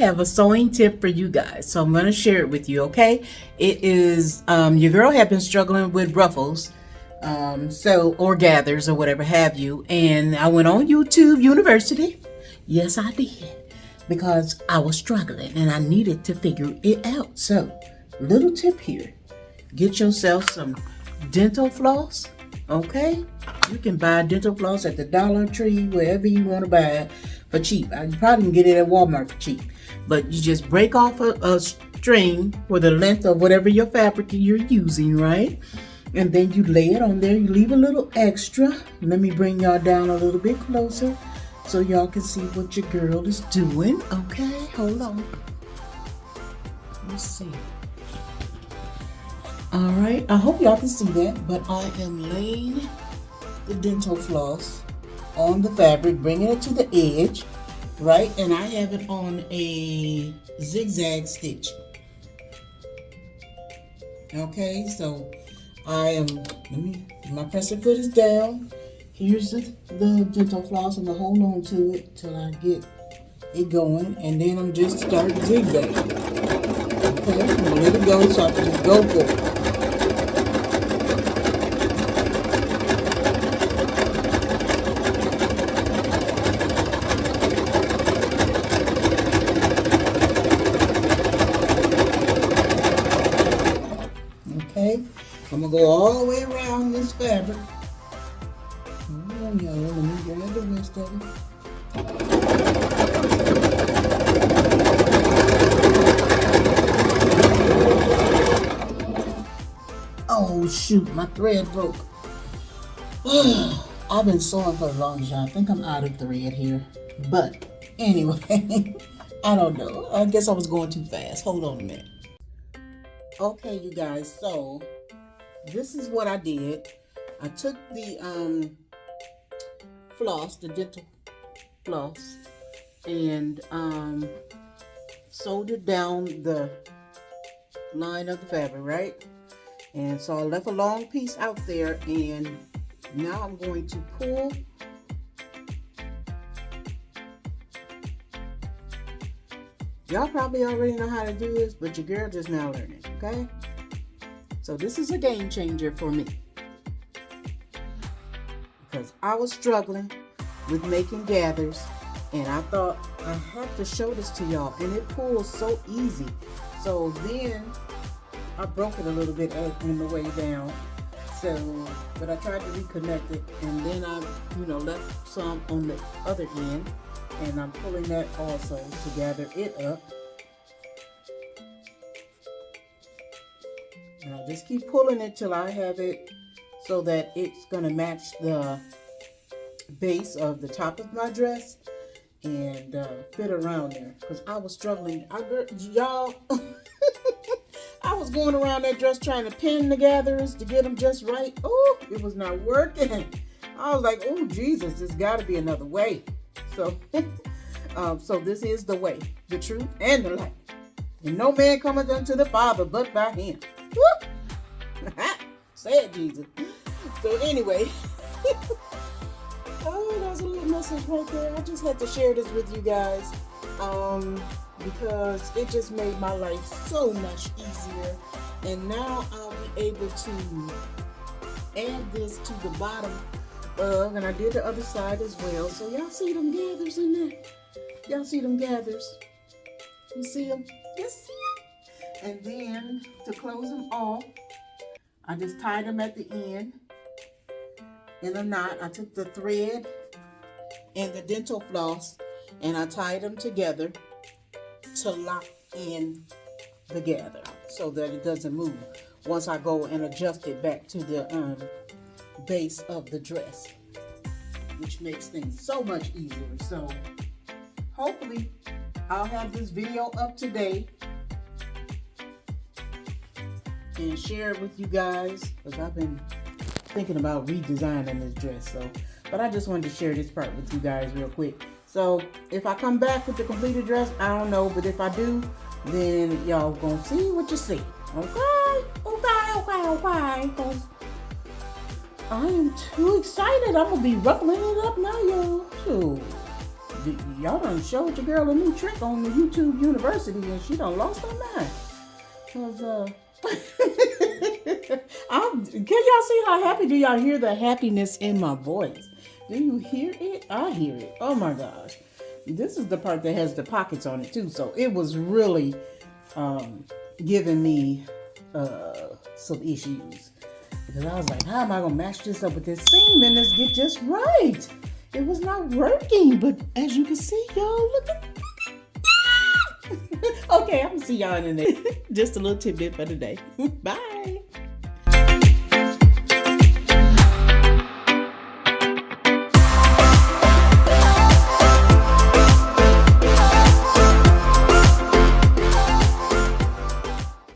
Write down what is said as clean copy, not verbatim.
have a sewing tip for you guys, so I'm going to share it with you, okay? It is, your girl had been struggling with ruffles, or gathers or whatever have you, and I went on YouTube University. Yes, I did, because I was struggling and I needed to figure it out. So, little tip here, get yourself some dental floss, okay? You can buy dental floss at the Dollar Tree, wherever you want to buy it for cheap. You probably can get it at Walmart for cheap. But you just break off a string for the length of whatever your fabric you're using, right? And then you lay it on there. You leave a little extra. Let me bring y'all down a little bit closer so y'all can see what your girl is doing. Okay, hold on. Let's see. All right, I hope y'all can see that, but I am laying the dental floss on the fabric, bringing it to the edge, right? And I have it on a zigzag stitch. Okay, so my pressing foot is down. Here's the dental floss. I'm gonna hold on to it till I get it going, and then I'm just starting zigzag. Okay, I'm gonna let it go so I can just go for it. Okay, I'm gonna go all the way around this fabric. Hold on, y'all. Let me grab the rest of it. Oh shoot, my thread broke. I've been sewing for the longest, y'all. I think I'm out of thread here. But anyway, I don't know. I guess I was going too fast. Hold on a minute. Okay, you guys, so this is what I did. I took the floss, the dental floss, and sewed it down the line of the fabric, right? And so I left a long piece out there, and now I'm going to pull y'all probably already know how to do this, but your girl just now learning, okay? So this is a game changer for me, because I was struggling with making gathers, and I thought I have to show this to y'all, and it pulls so easy. So then I broke it a little bit on the way down, but I tried to reconnect it, and then I left some on the other end, and I'm pulling that also to gather it up. And I'll just keep pulling it till I have it so that it's going to match the base of the top of my dress and fit around there, because I was struggling. Y'all, I was going around that dress trying to pin the gatherers to get them just right. Oh, it was not working. I was like, oh Jesus, there's got to be another way. So, so this is the way, the truth, and the light. And no man cometh unto the Father but by him. Woo! Say it, Jesus. So anyway, oh, that's a little message right there. I just had to share this with you guys, because it just made my life so much easier. And now I'll be able to add this to the bottom of, and I did the other side as well. So y'all see them gathers in there? Y'all see them gathers? You see them? Yes. And then to close them off, I just tied them at the end in a knot. I took the thread and the dental floss and I tied them together to lock in the gather so that it doesn't move once I go and adjust it back to the base of the dress, which makes things so much easier. So hopefully I'll have this video up today and share it with you guys, because I've been thinking about redesigning this dress. But I just wanted to share this part with you guys real quick. So if I come back with the completed dress, I don't know, but if I do, then y'all gonna see what you see. Okay, because I am too excited. I'm gonna be ruffling it up now, y'all. y'all done showed your girl a new trick on the YouTube University, and she done lost her mind. Cause can y'all see how happy? Do y'all hear the happiness in my voice? Do you hear it? I hear it. Oh my gosh. This is the part that has the pockets on it too. So it was really giving me some issues. Because I was like, how am I going to match this up with this seam and this get just right? It was not working. But as you can see, y'all, look at Okay, I'm going to see y'all in the next. Just a little tidbit for today. Bye.